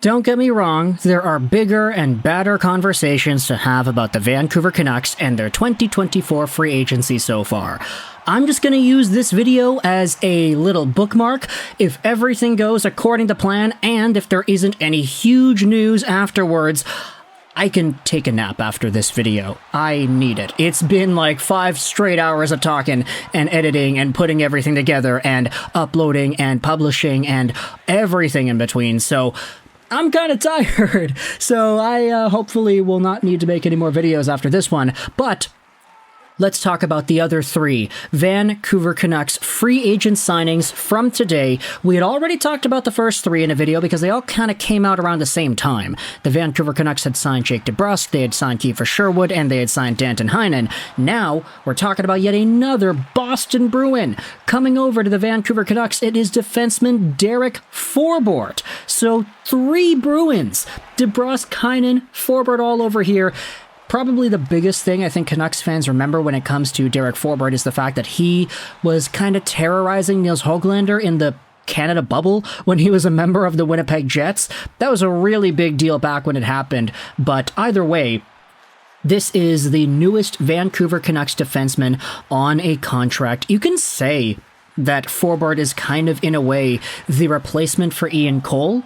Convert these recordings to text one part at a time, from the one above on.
Don't get me wrong, there are bigger and badder conversations to have about the Vancouver Canucks and their 2024 free agency so far. I'm just going to use this video as a little bookmark. If everything goes according to plan, and if there isn't any huge news afterwards, I can take a nap after this video. I need it. It's been like 5 straight hours of talking and editing and putting everything together and uploading and publishing and everything in between, so I'm kind of tired. So I hopefully will not need to make any more videos after this one, but let's talk about the other 3 Vancouver Canucks free agent signings from today. We had already talked about the first 3 in a video because they all kind of came out around the same time. The Vancouver Canucks had signed Jake DeBrusk, they had signed Kiefer Sherwood, and they had signed Danton Heinen. Now, we're talking about yet another Boston Bruin. Coming over to the Vancouver Canucks, it is defenseman Derek Forbort. So 3 Bruins. DeBrusk, Heinen, Forbort all over here. Probably the biggest thing I think Canucks fans remember when it comes to Derek Forbort is the fact that he was kind of terrorizing Nils Höglander in the Canada bubble when he was a member of the Winnipeg Jets. That was a really big deal back when it happened, but either way, this is the newest Vancouver Canucks defenseman on a contract. You can say that Forbort is kind of, in a way, the replacement for Ian Cole.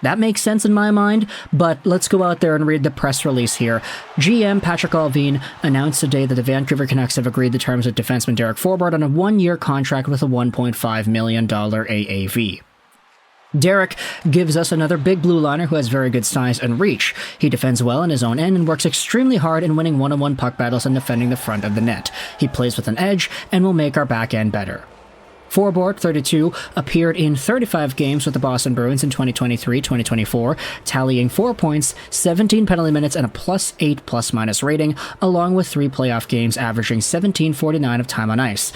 That makes sense in my mind, but let's go out there and read the press release here. GM Patrik Allvin announced today that the Vancouver Canucks have agreed the terms with defenseman Derek Forbort on a 1-year contract with a $1.5 million AAV. Derek gives us another big blue liner who has very good size and reach. He defends well in his own end and works extremely hard in winning one-on-one puck battles and defending the front of the net. He plays with an edge and will make our back end better. Forbort, 32, appeared in 35 games with the Boston Bruins in 2023-2024, tallying 4 points, 17 penalty minutes, and a +8 plus-minus rating, along with 3 playoff games averaging 17:49 of time on ice.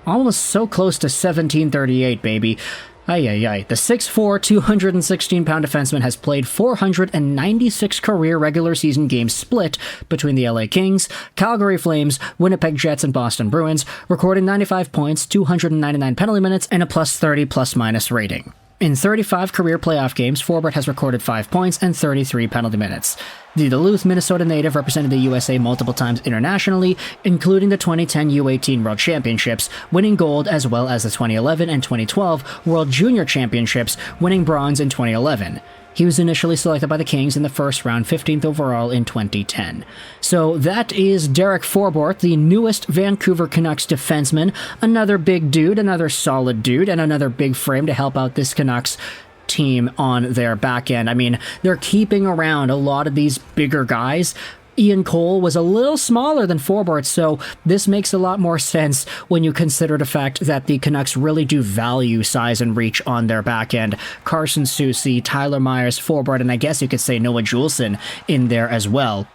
Almost so close to 17:38, baby. Ay. The 6'4", 216-pound defenseman has played 496 career regular season games split between the LA Kings, Calgary Flames, Winnipeg Jets, and Boston Bruins, recording 95 points, 299 penalty minutes, and a +30 plus-minus rating. In 35 career playoff games, Forbort has recorded 5 points and 33 penalty minutes. The Duluth, Minnesota native represented the USA multiple times internationally, including the 2010 U18 World Championships, winning gold, as well as the 2011 and 2012 World Junior Championships, winning bronze in 2011. He was initially selected by the Kings in the first round, 15th overall in 2010. So that is Derek Forbort, the newest Vancouver Canucks defenseman. Another big dude, another solid dude, and another big frame to help out this Canucks team on their back end. I mean, they're keeping around a lot of these bigger guys. Ian Cole was a little smaller than Forbort, so this makes a lot more sense when you consider the fact that the Canucks really do value size and reach on their back end. Carson Soucy, Tyler Myers, Forbort, and I guess you could say Noah Juulsen in there as well.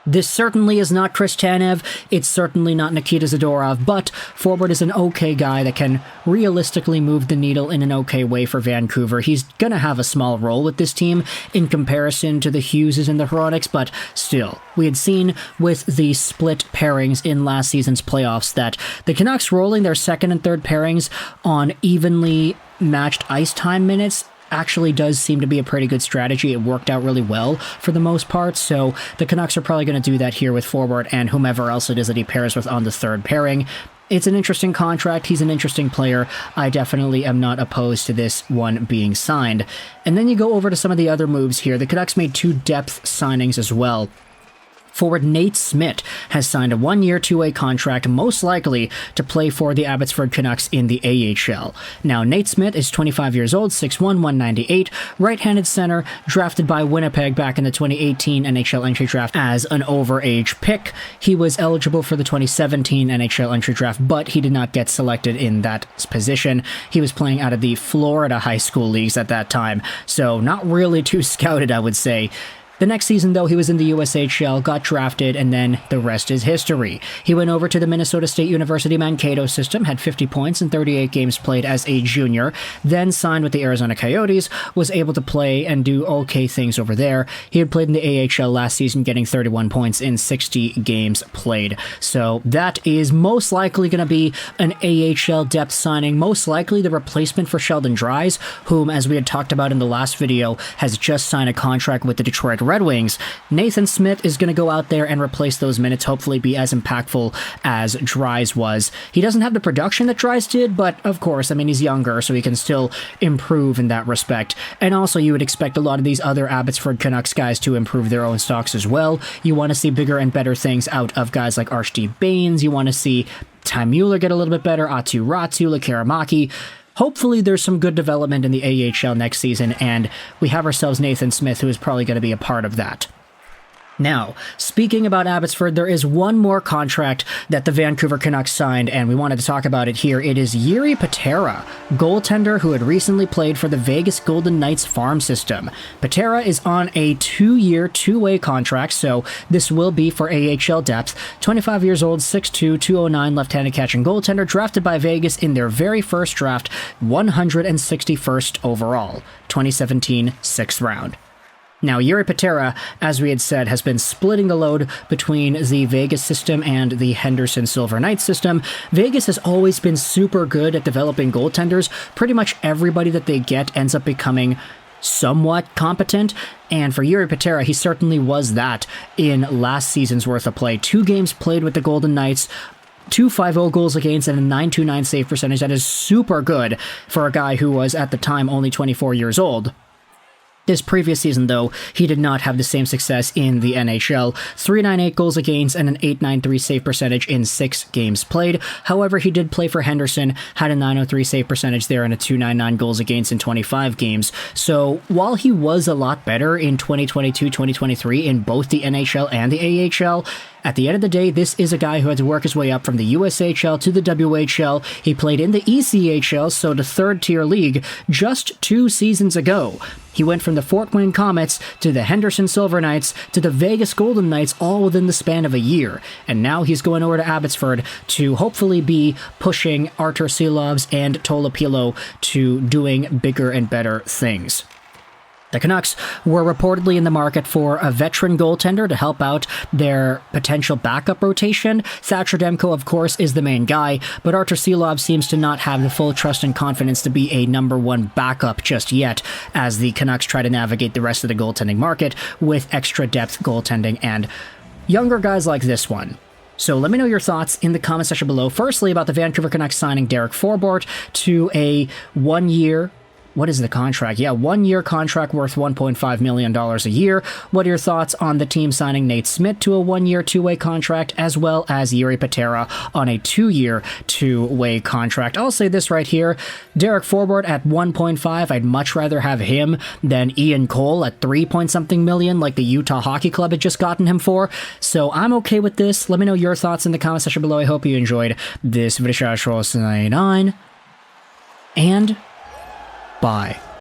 This certainly is not Chris Tanev, it's certainly not Nikita Zadorov, but Forbort is an okay guy that can realistically move the needle in an okay way for Vancouver. He's gonna have a small role with this team in comparison to the Hugheses and the Hroneks, but still, we had seen with the split pairings in last season's playoffs that the Canucks rolling their second and third pairings on evenly matched ice time minutes actually does seem to be a pretty good strategy. It worked out really well for the most part, so the Canucks are probably going to do that here with Forbort and whomever else it is that he pairs with on the third pairing. It's an interesting contract. He's an interesting player. I definitely am not opposed to this one being signed. And then you go over to some of the other moves here. The Canucks made 2 depth signings as well. Forward Nate Smith has signed a 1-year, 2-way contract, most likely to play for the Abbotsford Canucks in the AHL. Now, Nate Smith is 25 years old, 6'1", 198, right-handed center, drafted by Winnipeg back in the 2018 NHL Entry Draft as an overage pick. He was eligible for the 2017 NHL Entry Draft, but he did not get selected in that position. He was playing out of the Florida high school leagues at that time, so not really too scouted, I would say. The next season, though, he was in the USHL, got drafted, and then the rest is history. He went over to the Minnesota State University Mankato system, had 50 points in 38 games played as a junior, then signed with the Arizona Coyotes, was able to play and do okay things over there. He had played in the AHL last season, getting 31 points in 60 games played. So that is most likely going to be an AHL depth signing, most likely the replacement for Sheldon Dries, whom, as we had talked about in the last video, has just signed a contract with the Detroit Red Wings. Nathan Smith is going to go out there and replace those minutes, hopefully be as impactful as Dries was. He doesn't have the production that Dries did, but of course, I mean, he's younger, so he can still improve in that respect. And also, you would expect a lot of these other Abbotsford Canucks guys to improve their own stocks as well. You want to see bigger and better things out of guys like Archie Baines. You want to see Ty Mueller get a little bit better, Atu Ratu, Lekaramaki. Hopefully there's some good development in the AHL next season, and we have ourselves Nathan Smith, who is probably going to be a part of that. Now, speaking about Abbotsford, there is one more contract that the Vancouver Canucks signed, and we wanted to talk about it here. It is Jiri Patera, goaltender who had recently played for the Vegas Golden Knights farm system. Patera is on a 2-year, two-way contract, so this will be for AHL depth. 25 years old, 6'2", 209 left-handed catching goaltender, drafted by Vegas in their very first draft, 161st overall, 2017 6th round. Now, Jiri Patera, as we had said, has been splitting the load between the Vegas system and the Henderson Silver Knights system. Vegas has always been super good at developing goaltenders. Pretty much everybody that they get ends up becoming somewhat competent, and for Jiri Patera, he certainly was that in last season's worth of play. 2 games played with the Golden Knights, 2.50 goals against and a .929 save percentage. That is super good for a guy who was, at the time, only 24 years old. This previous season, though, he did not have the same success in the NHL. 398 goals against and an .893 save percentage in 6 games played. However, he did play for Henderson, had a .903 save percentage there and a .299 goals against in 25 games. So while he was a lot better in 2022-2023 in both the NHL and the AHL, at the end of the day, this is a guy who had to work his way up from the USHL to the WHL. He played in the ECHL, so the third-tier league, just 2 seasons ago. He went from the Fort Wayne Komets to the Henderson Silver Knights to the Vegas Golden Knights, all within the span of a year. And now he's going over to Abbotsford to hopefully be pushing Artur Silovs and Tolopilo to doing bigger and better things. The Canucks were reportedly in the market for a veteran goaltender to help out their potential backup rotation. Thatcher Demko, of course, is the main guy, but Artur Silov seems to not have the full trust and confidence to be a number 1 backup just yet, as the Canucks try to navigate the rest of the goaltending market with extra depth goaltending and younger guys like this one. So let me know your thoughts in the comment section below. Firstly, about the Vancouver Canucks signing Derek Forbort to a 1-year... What is the contract? Yeah, 1-year contract worth $1.5 million a year. What are your thoughts on the team signing Nate Smith to a 1-year, 2-way contract, as well as Jiri Patera on a 2-year, 2-way contract? I'll say this right here. Derek Forbort at 1.5, I'd much rather have him than Ian Cole at 3-point-something million, like the Utah Hockey Club had just gotten him for. So I'm okay with this. Let me know your thoughts in the comment section below. I hope you enjoyed this video. And bye.